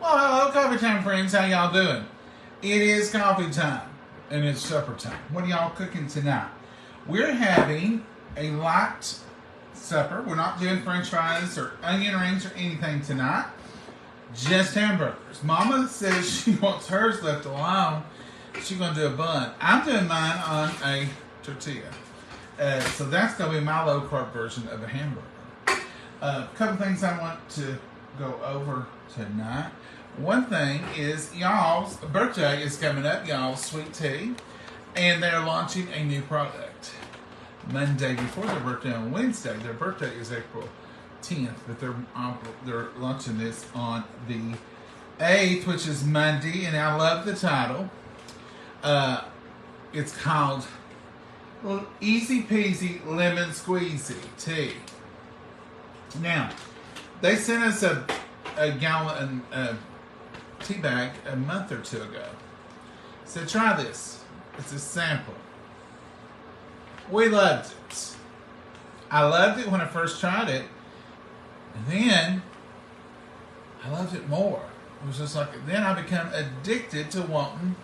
Well, hello, coffee time friends. How y'all doing? It is coffee time, and it's supper time. What are y'all cooking tonight? We're having a light supper. We're not doing french fries or onion rings or anything tonight. Just hamburgers. Mama says she wants hers left alone. She's going to do a bun. I'm doing mine on a tortilla. So that's going to be my low-carb version of a hamburger. A couple things I want to go over tonight. One thing is y'all's birthday is coming up, y'all's sweet tea, and they're launching a new product Monday before their birthday on Wednesday. Their birthday is April 10th, but they're launching this on the 8th, which is Monday, and I love the title. It's called Easy Peasy Lemon Squeezy Tea. Now, they sent us a gallon tea bag a month or two ago. So try this. It's a sample. We loved it. I loved it when I first tried it. And then I loved it more. It was just like, then I become addicted to wanting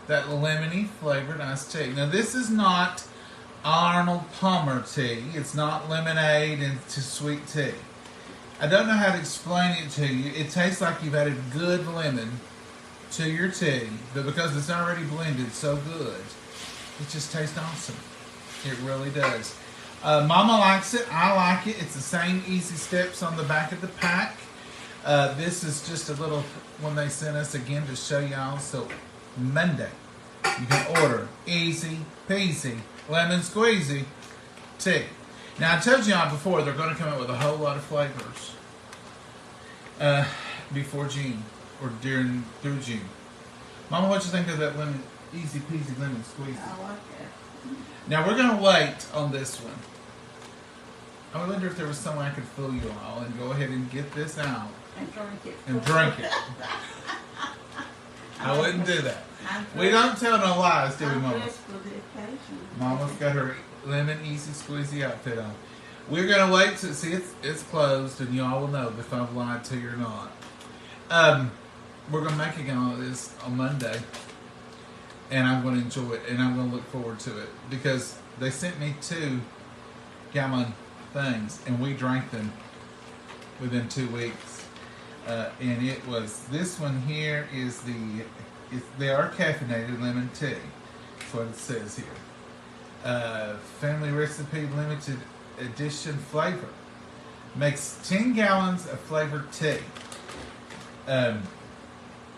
that lemony flavored iced tea. Now this is not Arnold Palmer tea. It's not lemonade into sweet tea. I don't know how to explain it to you. It tastes like you've added good lemon to your tea, but because it's already blended so good, it just tastes awesome. It really does. Mama likes it. I like it. It's the same easy steps on the back of the pack. This is just a little one they sent us again to show y'all. So Monday, you can order easy peasy lemon squeezy tea. Now I told y'all before they're going to come out with a whole lot of flavors before June or through June. Mama, what you think of that lemon easy peasy lemon squeezy? I like it. Now we're going to wait on this one. I wonder if there was some way I could fool you all and go ahead and get this out And drink it. and drink it. I wouldn't do that. We don't tell no lies, do we, Mama? Dressed for the occasion. Mama's got her lemon easy squeezy outfit on. We're going to wait to see it's closed, and y'all will know if I've lied to you or not. We're going to make a gallon of this on Monday, and I'm going to enjoy it, and I'm going to look forward to it, because they sent me 2 gallon things, and we drank them within 2 weeks. And it was, this one here is they are caffeinated lemon tea. That's what it says here. Family recipe limited edition flavor. Makes 10 gallons of flavored tea.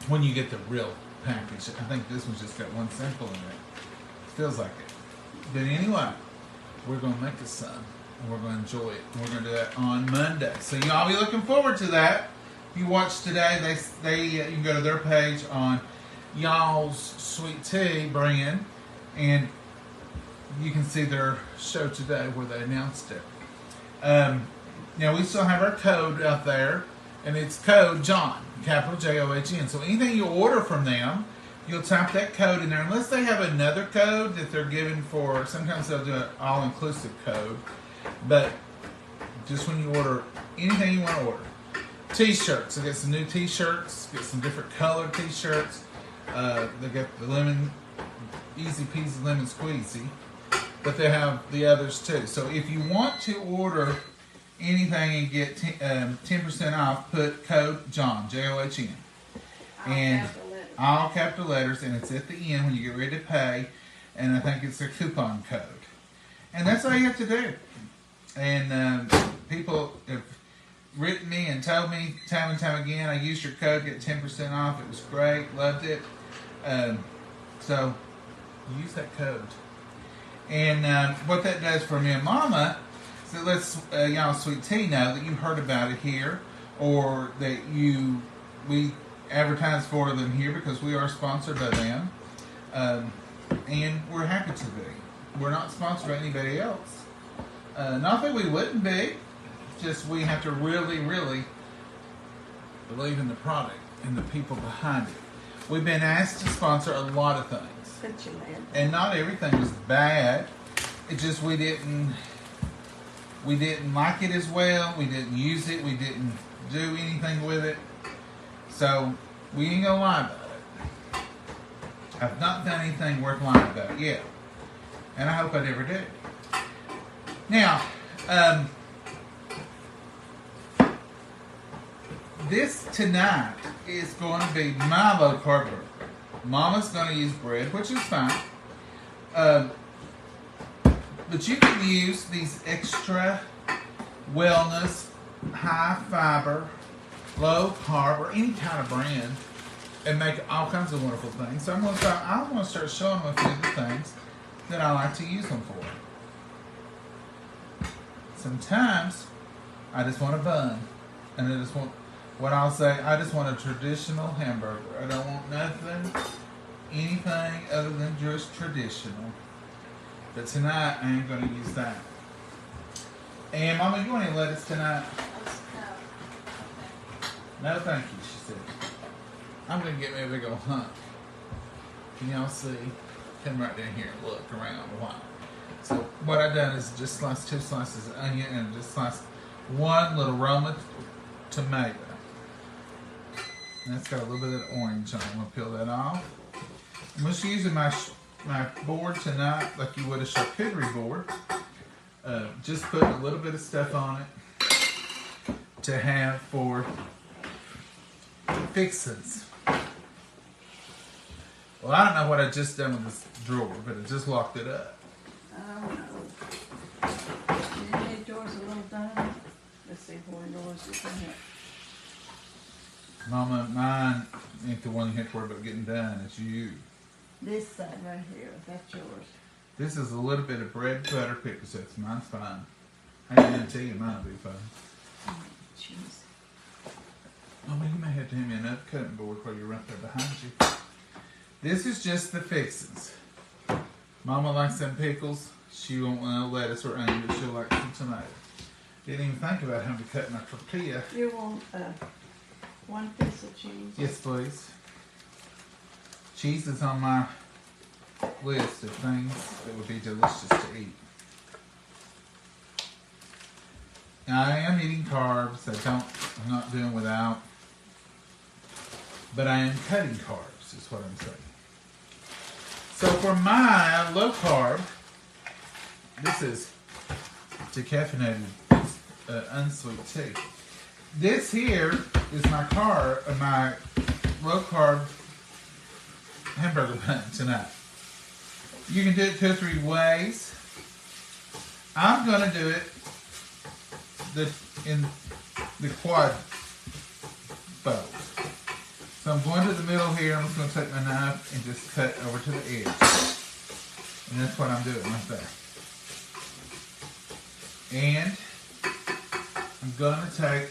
When you get the real package. I think this one's just got 1 sample in it. Feels like it. But anyway, we're going to make us some. And we're going to enjoy it. And we're going to do that on Monday. So y'all be looking forward to that. If you watch today, you can go to their page on Y'all's Sweet Tea brand, and you can see their show today where they announced it. Now we still have our code out there, and it's code John, capital John. So anything you order from them, you'll type that code in there. Unless they have another code that they're giving for, sometimes they'll do an all-inclusive code. But just when you order anything you want to order. T-shirts. They got some new T-shirts. Get some different colored T-shirts. They got the lemon, easy peasy lemon squeezy. But they have the others too. So if you want to order anything and get 10% off, put code John, John. And all capital letters, and it's at the end when you get ready to pay. And I think it's a coupon code. And that's all you have to do. And people have written me and told me time and time again, I used your code, get 10% off. It was great, loved it. So use that code. And what that does for me and Mama, so lets y'all Sweet Tea know that you heard about it here, or that we advertise for them here because we are sponsored by them. And we're happy to be. We're not sponsored by anybody else. Not that we wouldn't be, just we have to really, really believe in the product and the people behind it. We've been asked to sponsor a lot of things, and not everything was bad. It just we didn't like it as well. We didn't use it. We didn't do anything with it. So We ain't gonna lie about it. I've not done anything worth lying about yet. And I hope I never do. Now, this tonight is going to be my low carb burger. Mama's going to use bread, which is fine. But you can use these extra wellness, high fiber, low carb, or any kind of brand and make all kinds of wonderful things. So I'm going to start showing them a few of the things that I like to use them for. Sometimes I just want a bun, and I just want what I'll say. I just want a traditional hamburger. I don't want anything other than just traditional. But tonight I ain't going to use that. And Mama, you want any lettuce tonight? No, thank you, she said. I'm going to get me a big old hunk. Can y'all see? Come right down here and look around a while. So what I've done is just sliced 2 slices of onion and just sliced 1 little Roma tomato. And that's got a little bit of orange on it. I'm going to peel that off. I'm just using my board tonight like you would a charcuterie board. Just putting a little bit of stuff on it to have for fixins. Well, I don't know what I just done with this drawer, but I just locked it up. I don't know. You need yours a little done? Let's see where yours is in here. Mama, mine ain't the one you have to worry about getting done. It's you. This side right here, that's yours. This is a little bit of bread, butter, pickle sets. Mine's fine. I guarantee you mine will be fine. Oh, jeez. Mama, you may have to hand me another cutting board while you're right there behind you. This is just the fixings. Mama likes them pickles. She won't want no lettuce or onion, but she'll like some tomato. Didn't even think about having to cut my tortilla. You want 1 piece of cheese? Yes, please. Cheese is on my list of things that would be delicious to eat. Now, I am eating carbs. I'm not doing without. But I am cutting carbs, is what I'm saying. So for my low carb, this is decaffeinated unsweet tea. This here is my low carb hamburger bun tonight. You can do it 2 or 3 ways. I'm gonna do it in the quad bows. So I'm going to the middle here. I'm just going to take my knife and just cut over to the edge. And that's what I'm doing right there. And I'm going to take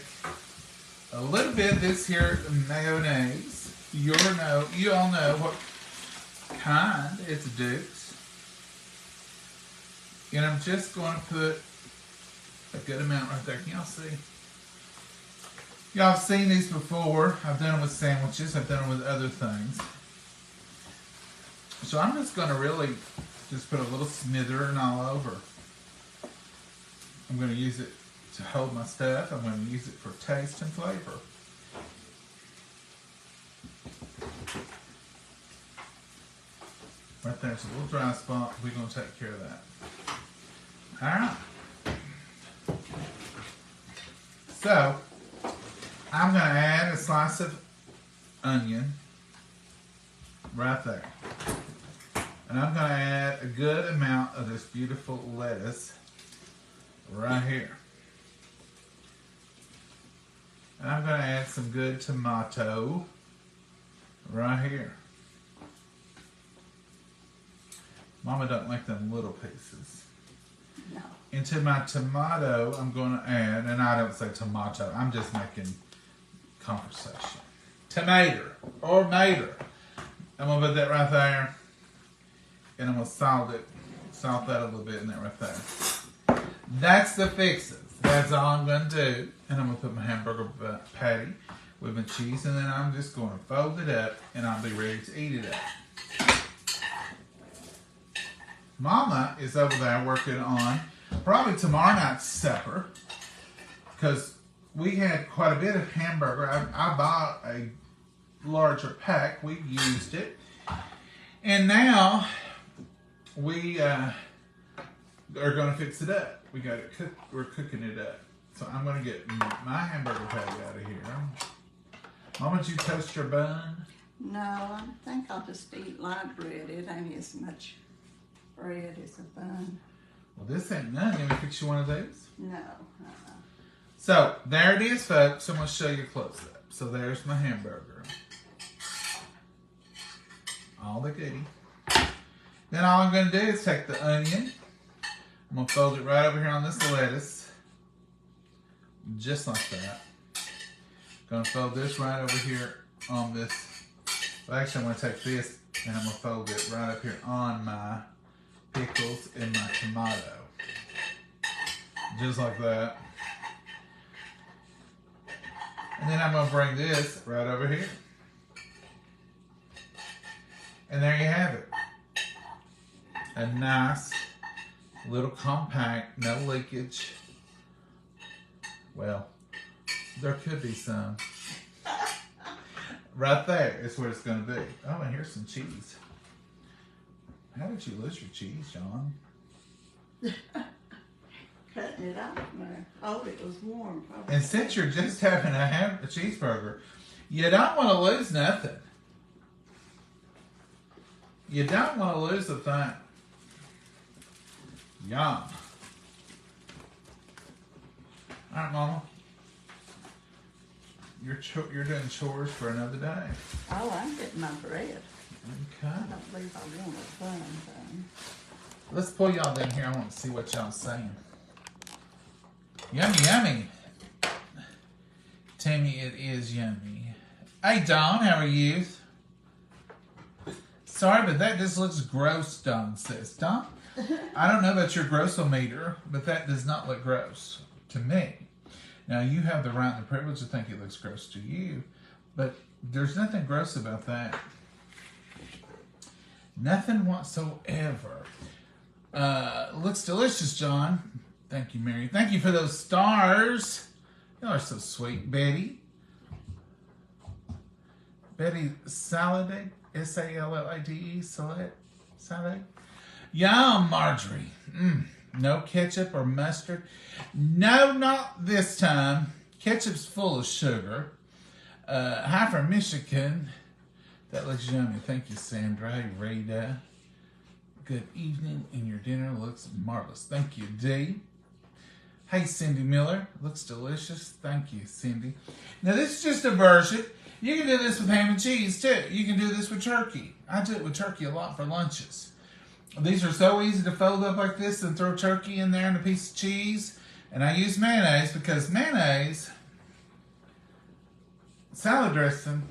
a little bit of this here mayonnaise. You all know what kind. It's Duke's. And I'm just going to put a good amount right there. Can y'all see? Y'all have seen these before. I've done them with sandwiches. I've done them with other things. So I'm just going to really just put a little smattering all over. I'm going to use it to hold my stuff. I'm going to use it for taste and flavor. Right there's a little dry spot. We're going to take care of that. All right. So, I'm going to add a slice of onion right there. And I'm going to add a good amount of this beautiful lettuce right here. And I'm going to add some good tomato right here. Mama don't like them little pieces. No. Into my tomato, I'm going to add, and I don't say tomato, I'm just making conversation. Tomato or mater. I'm going to put that right there. And I'm going to salt that a little bit in there right there. That's the fixins. That's all I'm going to do. And I'm going to put my hamburger patty with my cheese, and then I'm just going to fold it up, and I'll be ready to eat it up. Mama is over there working on probably tomorrow night's supper, because we had quite a bit of hamburger. I bought a larger pack. We used it. And now we are going to fix it up. We got it cooked. We're cooking it up. So I'm going to get my hamburger patty out of here. Mama, did you toast your bun? No, I think I'll just eat light bread. It ain't as much bread as a bun. Well, this ain't none. Let me fix you one of those. No. So there it is, folks. I'm going to show you close up. So there's my hamburger. All the goodie. Then all I'm going to do is take the onion. I'm going to fold it right over here on this lettuce. Just like that. Going to fold this right over here on this. Well, actually, I'm going to take this and I'm going to fold it right up here on my pickles and my tomato. Just like that. And then I'm going to bring this right over here. And there you have it. A nice, little compact, no leakage. Well, there could be some. Right there is where it's going to be. Oh, and here's some cheese. How did you lose your cheese, John? Cutting it out there. Oh, it was warm. And since you're just having a cheeseburger, you don't want to lose nothing. You don't want to lose a thing. Yum. All right, Mama. You're doing chores for another day. Oh, I'm getting my bread. Okay. I don't believe I want a bun thing. Let's pull y'all in here. I want to see what y'all saying. Yummy, yummy. Tammy, it is yummy. Hey, Dawn, how are you? Sorry, but that just looks gross, Dawn says. Dawn, I don't know about your grossometer, but that does not look gross to me. Now, you have the right and the privilege to think it looks gross to you, but there's nothing gross about that. Nothing whatsoever. Looks delicious, John. Thank you, Mary. Thank you for those stars. Y'all are so sweet. Betty. Betty Salade. S-A-L-L-A-D-E. Salade. Yum, Marjorie. No ketchup or mustard. No, not this time. Ketchup's full of sugar. Hi from Michigan. That looks yummy. Thank you, Sandra. Hey, Rita. Good evening, and your dinner looks marvelous. Thank you, Dee. Hey, Cindy Miller. Looks delicious. Thank you, Cindy. Now, this is just a version. You can do this with ham and cheese, too. You can do this with turkey. I do it with turkey a lot for lunches. These are so easy to fold up like this and throw turkey in there and a piece of cheese. And I use mayonnaise because mayonnaise, salad dressing,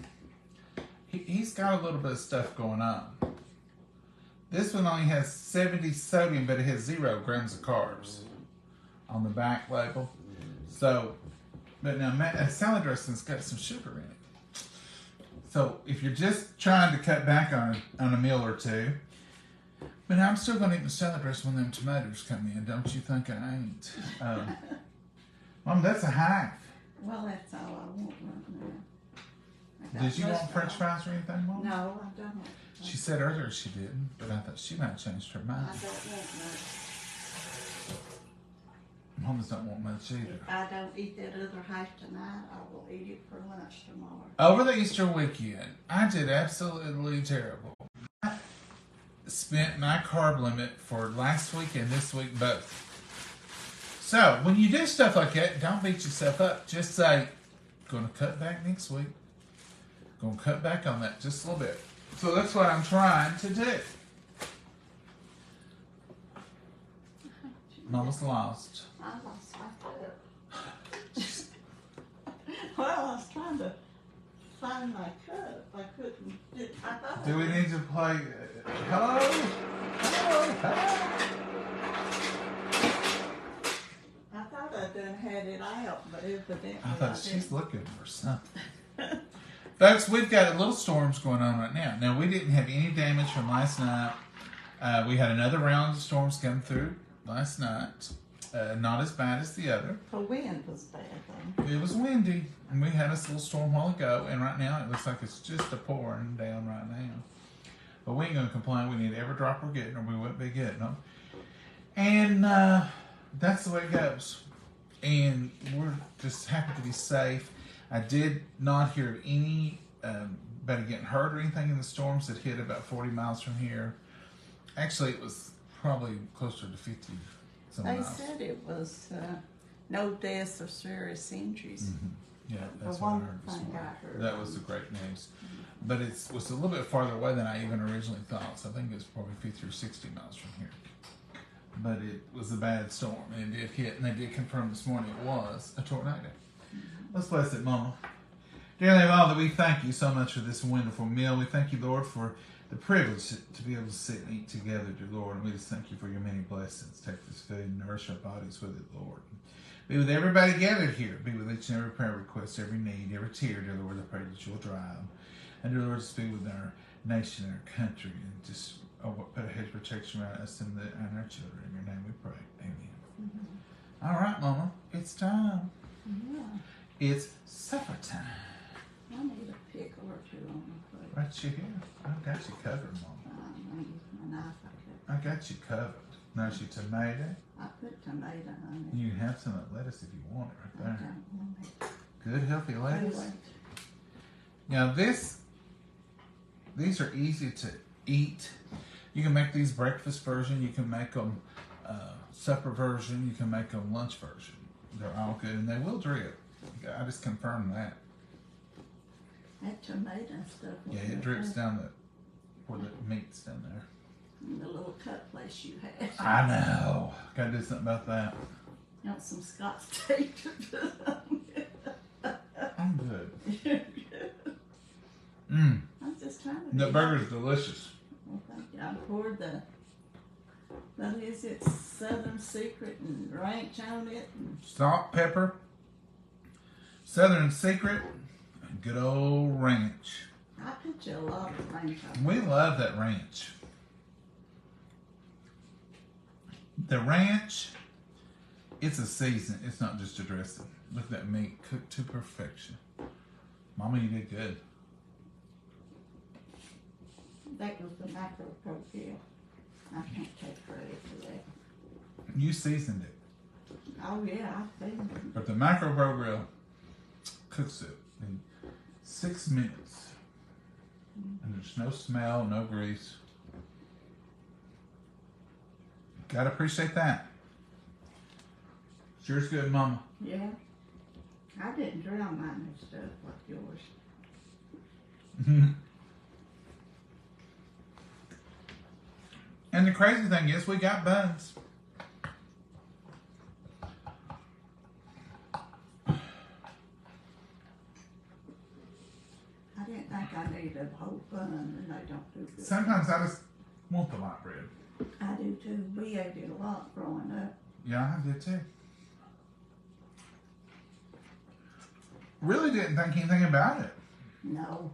he's got a little bit of stuff going on. This one only has 70 sodium, but it has 0 grams of carbs on the back label. So, but now salad dressing's got some sugar in it. So if you're just trying to cut back on a meal or two, but I'm still going to eat the salad dressing when them tomatoes come in. Don't you think I ain't? Mom, that's a half. Well, that's all I want right now. Did you want French fries or anything, Mom? No, I don't. She said earlier she didn't, but I thought she might have changed her mind. I don't want much. Mamas don't want much either. If I don't eat that other half tonight, I will eat it for lunch tomorrow. Over the Easter weekend, I did absolutely terrible. I spent my carb limit for last week and this week both. So, when you do stuff like that, don't beat yourself up. Just say, going to cut back next week. Going to cut back on that just a little bit. So that's what I'm trying to do. Mama's lost. I lost my cup. Well, I was trying to find my cup. I couldn't. Do we need to play? Hello? Hello? I thought I done had it out, but evidently I thought she's looking for something. Folks, we've got little storms going on right now. Now, we didn't have any damage from last night. We had another round of storms come through last night. not as bad as the other. The wind was bad though. It was windy, and we had this little storm a while ago, and right now it looks like it's just a pouring down right now. But we ain't gonna complain. We need every drop we're getting, or we wouldn't be getting them. And that's the way it goes. And we're just happy to be safe. I did not hear of anybody getting hurt or anything in the storms that hit about 40 miles from here. Actually, it was probably closer to 50 some They miles. said it was no deaths or serious injuries. Mm-hmm. Yeah, that's The what I one heard this thing morning. I heard. That was the great news. But it was a little bit farther away than I even originally thought. So I think it's probably 50 or 60 miles from here. But it was a bad storm, and it did hit, and they did confirm this morning it was a tornado. Let's bless it, Mama. Dear Heavenly Father, we thank you so much for this wonderful meal. We thank you, Lord, for the privilege to be able to sit and eat together, dear Lord. And we just thank you for your many blessings. Take this food and nourish our bodies with it, Lord. Be with everybody gathered here. Be with each and every prayer request, every need, every tear, dear Lord. I pray that you'll dry them. And dear Lord, just be with our nation, our country, and just put a hedge of protection around us and our children. In your name we pray. Amen. Mm-hmm. All right, Mama. It's time. Yeah. It's supper time. I need a pickle or two on the plate. Right you here. I got you covered, Mama. I use my knife like that. I got you covered. Now your tomato. I put tomato on it. You can have some of that lettuce if you want it I right there. don't want it. Good healthy lettuce. Wait. Now these are easy to eat. You can make these breakfast version. You can make them supper version. You can make them lunch version. They're all good, and they will drip. I just confirmed that. That tomato stuff. Yeah, it drips down where the meat's down there. In the little cut place you had. I know. Gotta do something about that. You want some Scotch tape to put on it? I'm good. I'm just trying to. The burger's delicious. Well, thank you. I poured what is it, Southern Secret and ranch on it. And Salt, pepper, Southern Secret, and good old ranch. I put you a lot of ranch on it. We love that ranch. The ranch, it's a season. It's not just a dressing. Look at that meat cooked to perfection. Mama, you did good. That was the macro pro deal. I can't take credit for that. You seasoned it. Oh yeah, I think. But the Macro Pro Grill cooks it in 6 minutes. And there's no smell, no grease. Gotta appreciate that. Sure's good, Mama. Yeah. I didn't drown mine and stuff like yours. And the crazy thing is, we got buns. I didn't think I needed a whole bun, and they don't do good. Sometimes I just want the light bread. I do too. We ate it a lot growing up. Yeah, I did too. Really didn't think anything about it. No.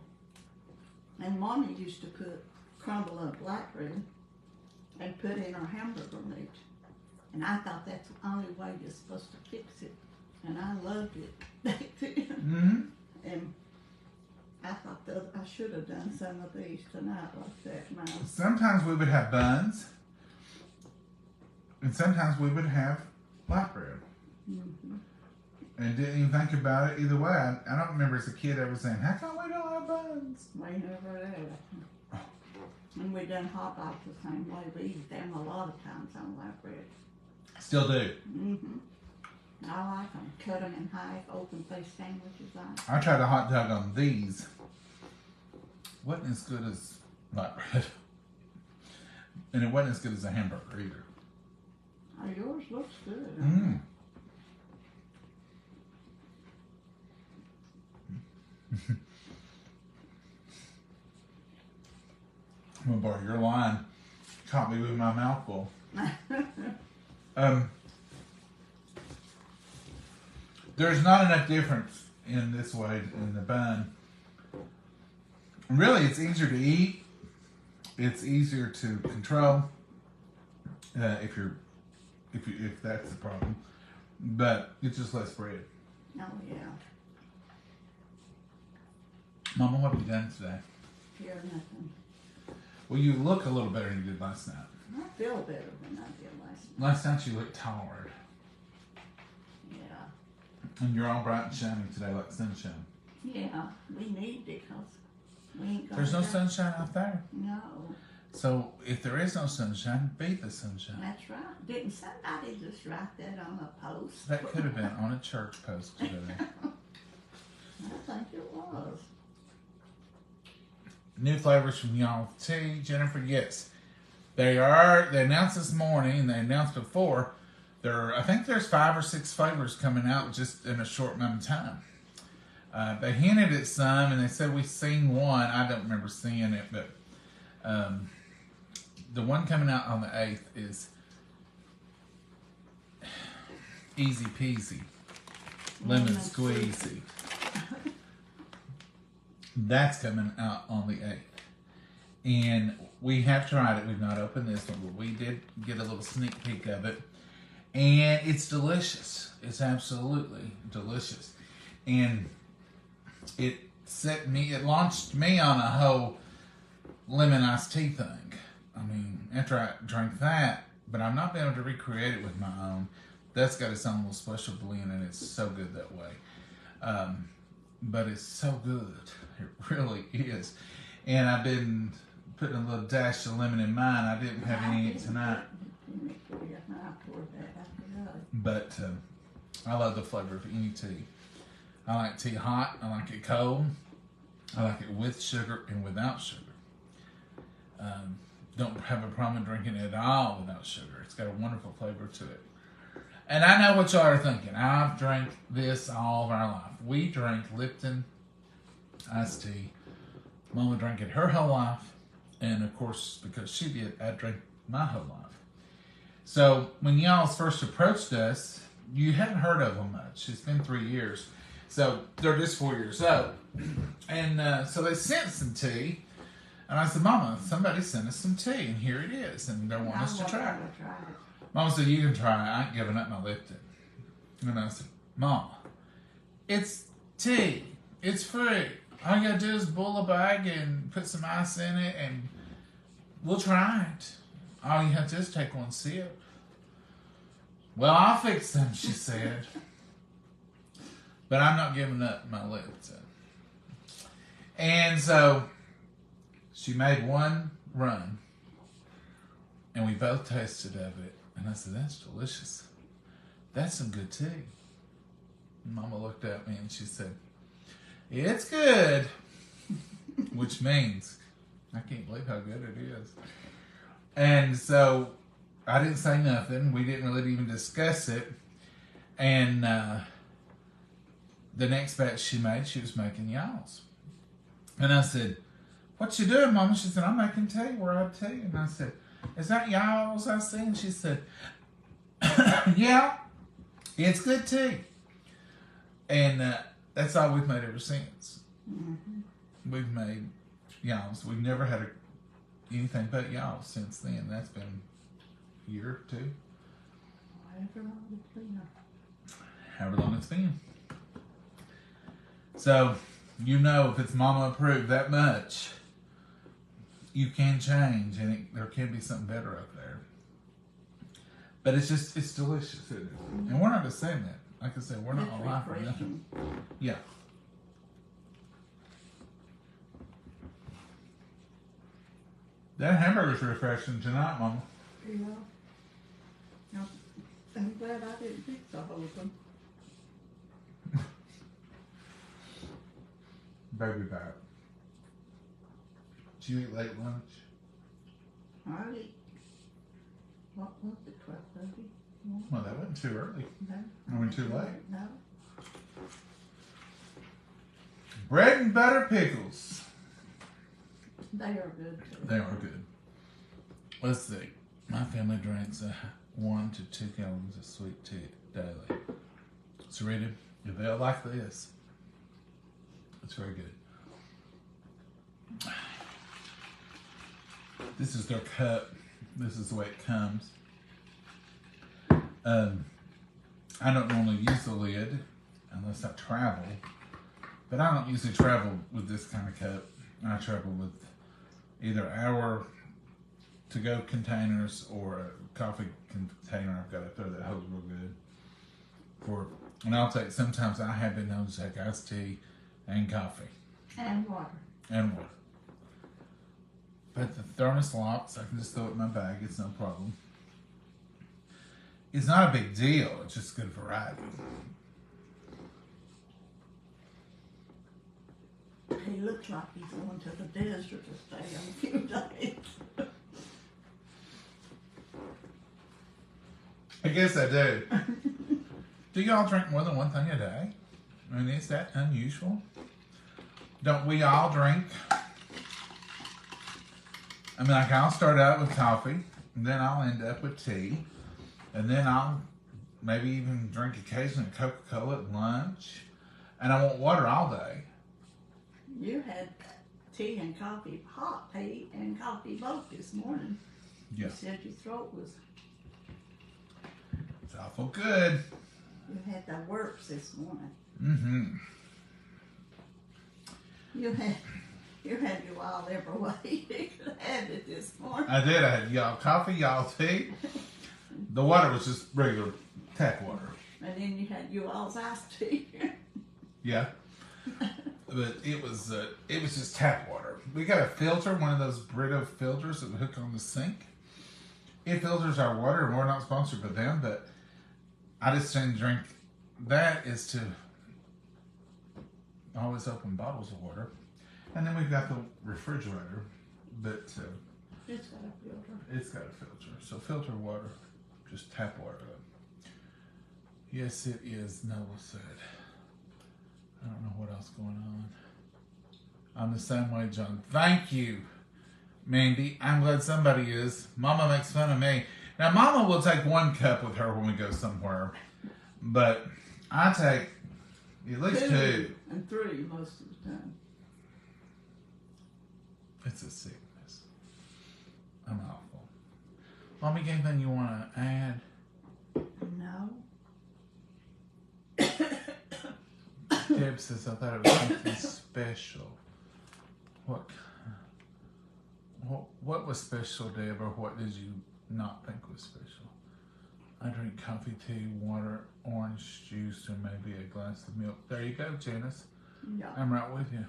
And Mommy used to put crumble up black bread and put in her hamburger meat. And I thought that's the only way you're supposed to fix it. And I loved it back then. Mm-hmm. And I thought that I should have done some of these tonight like that, Mom. Sometimes we would have buns, and sometimes we would have black bread. Mm-hmm. And didn't even think about it either way. I don't remember as a kid ever saying, how come we don't have buns? We never had. And we done hot dogs the same way. We eat them a lot of times on black bread. Still do. Mm-hmm. I like them. Cut them in half, open face sandwiches on. I tried a hot dog on these. Wasn't as good as black bread. And it wasn't as good as a hamburger either. Oh, yours looks good. Mm. I'm gonna borrow your line. Caught me with my mouth full. There's not enough difference in this way in the bun. Really, it's easier to eat. It's easier to control if you're if that's the problem. But it's just less bread. Oh, yeah. Mama, what have you done today? Hear nothing. Well, you look a little better than you did last night. I feel better than I did last night. Last night you looked tired. Yeah. And you're all bright and shining today like sunshine. Yeah, we need it because we ain't got There's no sunshine out there. No. So if there is no sunshine, be the sunshine. That's right. Didn't somebody just write that on a post? That could have been on a church post today. I think it was. New flavors from y'all tea, Jennifer. Yes, they are. They announced this morning, and they announced before. I think there's 5 or 6 flavors coming out just in a short amount of time. They hinted at some, and they said we've seen one. I don't remember seeing it, but the one coming out on the 8th is easy peasy, lemon squeezy. That's coming out on the 8th. And we have tried it. We've not opened this one, but we did get a little sneak peek of it. And it's delicious. It's absolutely delicious. And it launched me on a whole lemon iced tea thing. I mean, after I drank that, but I've not been able to recreate it with my own. That's got its own little special blend, and it's so good that way. But it's so good. It really is. And I've been putting a little dash of lemon in mine. I didn't have any tonight. But I love the flavor of any tea. I like tea hot. I like it cold. I like it with sugar and without sugar. Don't have a problem drinking it at all without sugar. It's got a wonderful flavor to it. And I know what y'all are thinking. I've drank this all of our life. We drank Lipton iced tea. Mama drank it her whole life. And of course, because she did, I drank my whole life. So when y'all first approached us, you hadn't heard of them much. It's been 3 years. So they're just 4 years old. And so they sent some tea. And I said, Mama, somebody sent us some tea. And here it is. And they want us to try it. Mama said, you can try it. I ain't giving up my Lipton. And I said, Mama, it's tea. It's free. All you gotta do is boil a bag and put some ice in it, and we'll try it. All you have to do is take one sip. Well, I'll fix them, she said. But I'm not giving up my Lipton. And so she made one run, and we both tasted of it. And I said, that's delicious. That's some good tea. And Mama looked at me and she said, it's good. Which means, I can't believe how good it is. And so I didn't say nothing. We didn't really even discuss it. And the next batch she made, she was making y'all's. And I said, what you doing, Mama? She said, I'm making tea. We're out tea. And I said, is that y'all's I see? And she said, yeah, it's good tea. And that's all we've made ever since. Mm-hmm. We've made y'all's. We've never had anything but y'all's since then. That's been a year or two. However long it's been. So, you know, if it's Mama approved that much, you can change, and there can be something better up there. But it's delicious, isn't it? Mm-hmm. And we're not just saying that. Like I said, we're not on life or nothing. Yeah. That hamburger's refreshing tonight, Mama. Yeah. I'm glad I didn't fix the whole thing. Baby back. Did you eat late lunch? I ate, what was it, 12:30? Well, that wasn't too early. No. I went too late. No. Bread and butter pickles. They are good too. They are good. Let's see. My family drinks 1 to 2 gallons of sweet tea daily. So, Rita, if they'll like this, it's very good. This is their cup. This is the way it comes. I don't normally use the lid unless I travel. But I don't usually travel with this kind of cup. I travel with either our to-go containers or a coffee container. I've got to throw that hose real good. And I'll take, sometimes I have been known to take iced tea and coffee. And water. And water. But the thermos locks, I can just throw it in my bag. It's no problem. It's not a big deal. It's just good variety. He looks like he's going to the desert to stay a few days. I guess I do. Do y'all drink more than one thing a day? I mean, is that unusual? Don't we all drink? I mean, like, I'll start out with coffee, and then I'll end up with tea, and then I'll maybe even drink occasionally Coca-Cola at lunch, and I want water all day. You had tea and coffee, hot tea and coffee both this morning. Yeah. You said your throat was... It's awful good. You had the works this morning. Mm-hmm. You had you all every way you could have it this morning. I did. I had y'all coffee, y'all tea. The water was just regular tap water. And then you had you all's iced tea. Yeah. But it was just tap water. We got a filter, one of those Brita filters that we hook on the sink. It filters our water, and we're not sponsored by them, but I just didn't drink. That is to always open bottles of water. And then we've got the refrigerator, but It's got a filter. it's got a filter. So filter water, just tap water. Yes, it is, Noah said. I don't know what else going on. I'm the same way, John. Thank you, Mandy. I'm glad somebody is. Mama makes fun of me. Now, Mama will take one cup with her when we go somewhere, but I take at least two. And three most of the time. It's a sickness. I'm awful. Mommy, anything you want to add? No. Deb says, I thought it was something special. What was special, Deb, or what did you not think was special? I drink coffee, tea, water, orange juice, or maybe a glass of milk. There you go, Janice. Yeah. I'm right with you.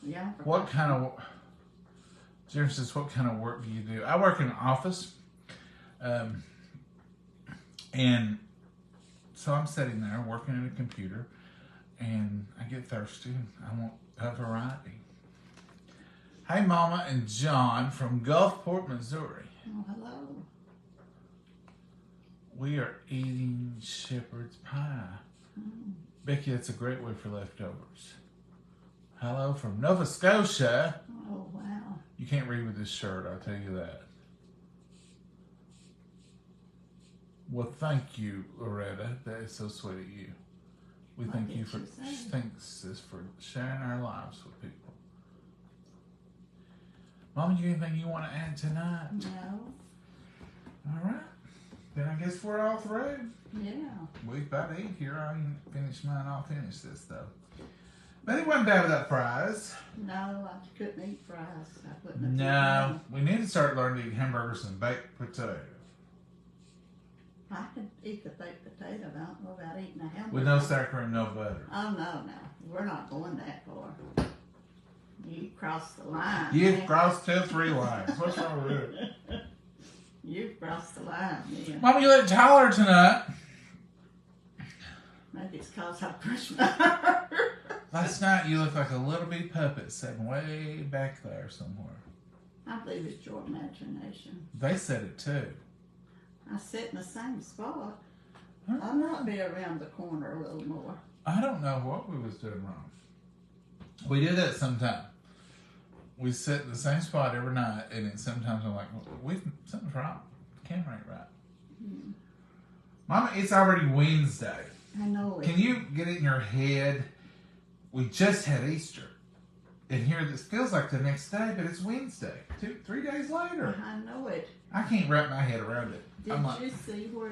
Yeah. What kind of... Janice says, what kind of work do you do? I work in an office. And so I'm sitting there working at a computer. And I get thirsty. I want a variety. Hey, Mama and John from Gulfport, Missouri. Oh, hello. We are eating shepherd's pie. Becky, that's a great way for leftovers. Hello from Nova Scotia. Oh, wow. You can't read with this shirt, I'll tell you that. Well, thank you, Loretta. That is so sweet of you. We What thank did you for you say? thanks us for sharing our lives with people. Mama, you anything you want to add tonight? No. All right. Then I guess we're all through. Yeah. We about to eat here. I ain't finished mine. I'll finish this though. But it wasn't bad without fries. No, I couldn't eat fries. I couldn't have No, we need to start learning to eat hamburgers and baked potato. I could eat the baked potato. I don't know about eating a hamburger. With no sour cream, no butter. Oh, no. We're not going that far. You crossed the line. You've man. crossed 2 or 3 lines. What's wrong with it? You've crossed the line, man. Mama, you look taller tonight. Maybe it's because I pushed my hair. Last night you looked like a little bitty puppet sitting way back there somewhere. I believe it's your imagination. They said it too. I sit in the same spot. Huh? I might be around the corner a little more. I don't know what we was doing wrong. We do that sometime. We sit in the same spot every night, and then sometimes I'm like, something's wrong. The camera ain't right. Hmm. Mama, it's already Wednesday. I know it. Can you get it in your head? We just had Easter. And here this feels like the next day, but it's Wednesday. 3 days later. I know it. I can't wrap my head around it. Did you see where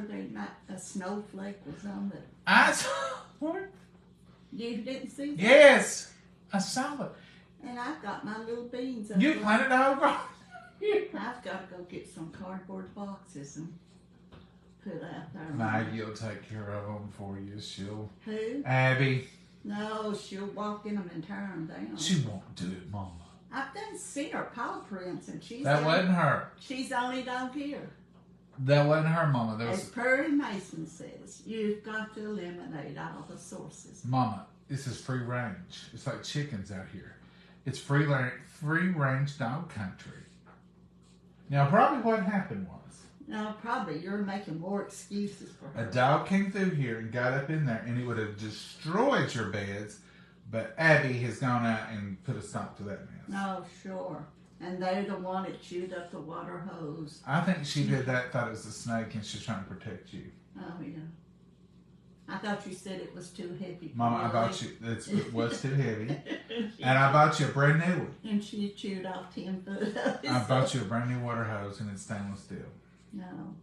a snowflake was on the... I saw what? You didn't see that? Yes, I saw it. And I've got my little beans. You planted the whole garden. I've got to go get some cardboard boxes and put out there. Maggie will take care of them for you. She'll. Who? Abby. No, she'll walk in them and tear them down. She won't do it, Mama. I've done seen her paw prints, and That wasn't her. She's only dog here. That wasn't her, Mama. There As was. Perry Mason says, you've got to eliminate all the sources. Mama, this is free range. It's like chickens out here. It's free range dog country. Now, probably what happened was No, probably you're making more excuses for her. a dog came through here and got up in there, and it would have destroyed your beds. But Abby has gone out and put a stop to that mess. Oh, sure. And they're the one that chewed up the water hose. I think she did that, thought it was a snake, and she's trying to protect you. Oh, yeah. I thought you said it was too heavy. Mama, I bought you, it was too heavy. And I bought you a brand new one. And she chewed off 10 foot of it. I bought you a brand new water hose, and it's stainless steel. No.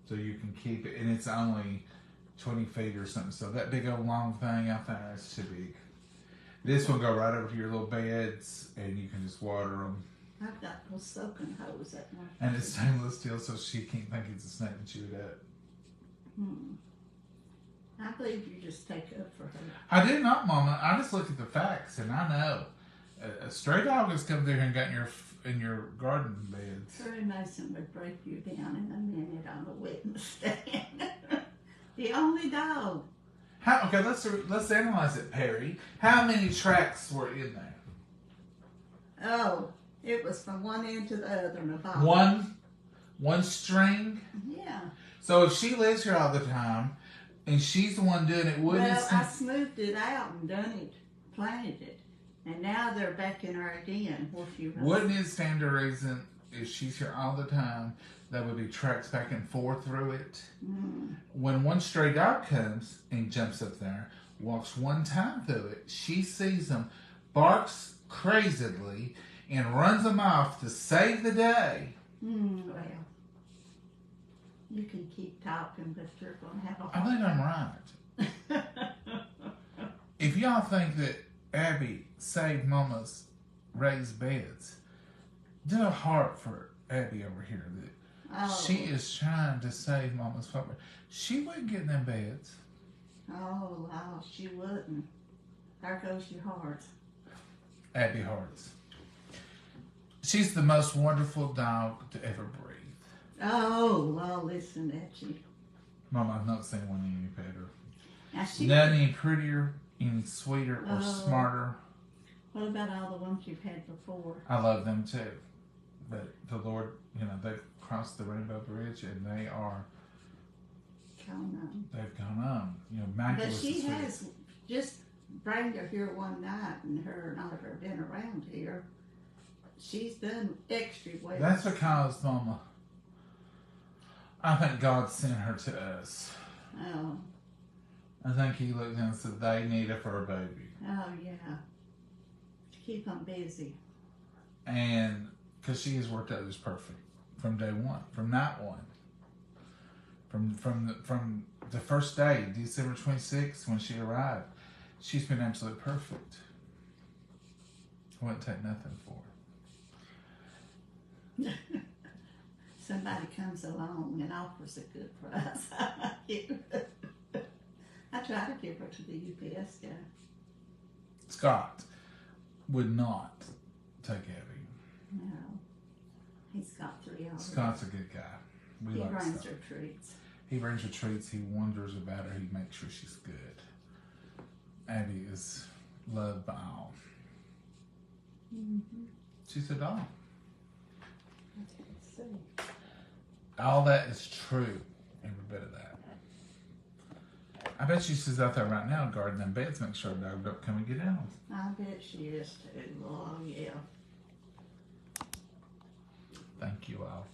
So you can keep it, and it's only 20 feet or something. So that big old long thing out there is too big. This will go right over to your little beds, and you can just water them. I've got those soaking hose at my And it's stainless steel, so she can't think it's a snake and chew it up. I believe you just take up for her. I do not, Mama. I just look at the facts, and I know a stray dog has come through here and got in your garden beds. Perry Mason would break you down in a minute on the witness stand. The only dog. Okay, let's analyze it, Perry. How many tracks were in there? Oh, it was from one end to the other in a ball. One string. Yeah. So if she lives here all the time, and she's the one doing it, wouldn't Well, it? I smoothed it out and done it, planted it, and now they're back in her again. Where she runs. Wouldn't it stand to reason if she's here all the time, there would be tracks back and forth through it? When one stray dog comes and jumps up there, walks one time through it, she sees them, barks crazily, and runs them off to save the day. Well, you can keep talking, but you're going to have a I hard think I'm right. If y'all think that Abby saved Mama's raised beds, do a heart for Abby over here. That she is trying to save Mama's property. She wouldn't get in them beds. Oh, she wouldn't. There goes your heart. Abby Hearts. She's the most wonderful dog to ever breathe. Oh, well, listen at you. Mama, I've not seen one any better. Now Not any prettier, any sweeter, or smarter. What about all the ones you've had before? I love them too. But the Lord, they've crossed the rainbow bridge and they are. They've gone on. Maggie But was she the has just bring her here one night, and her and I have been around here. She's done extra well. That's because, Mama, I think God sent her to us. Oh. I think He looked and said they need a fur baby. Oh, yeah. To keep them busy. And because she has worked out this perfect from day one, from night one. From the first day, December 26th, when she arrived, she's been absolutely perfect. I wouldn't take nothing for her. Somebody comes along and offers a good price. I try to give her to the UPS guy. Scott would not take Abby. No. He's got 3 already. Scott's a good guy. He like brings Scott. her treats. He brings her treats. He wonders about her. He makes sure she's good. Abby is loved by all. Mm-hmm. She's a dog. Let's see. All that is true. Every bit of that. I bet she's out there right now guarding them beds, make sure a dog don't come and get in them. I bet she is too. Oh, yeah. Thank you all.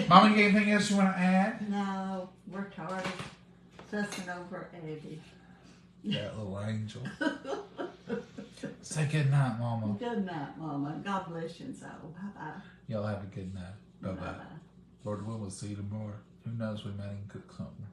Mama, you got anything else you want to add? No, we're tired of fussing over Abby. That little angel. Say good night, Mama. Good night, Mama. God bless you and so. Bye-bye. Y'all have a good night. Bye-bye. Bye-bye. Lord willing, we'll see you tomorrow. Who knows, we might even cook something.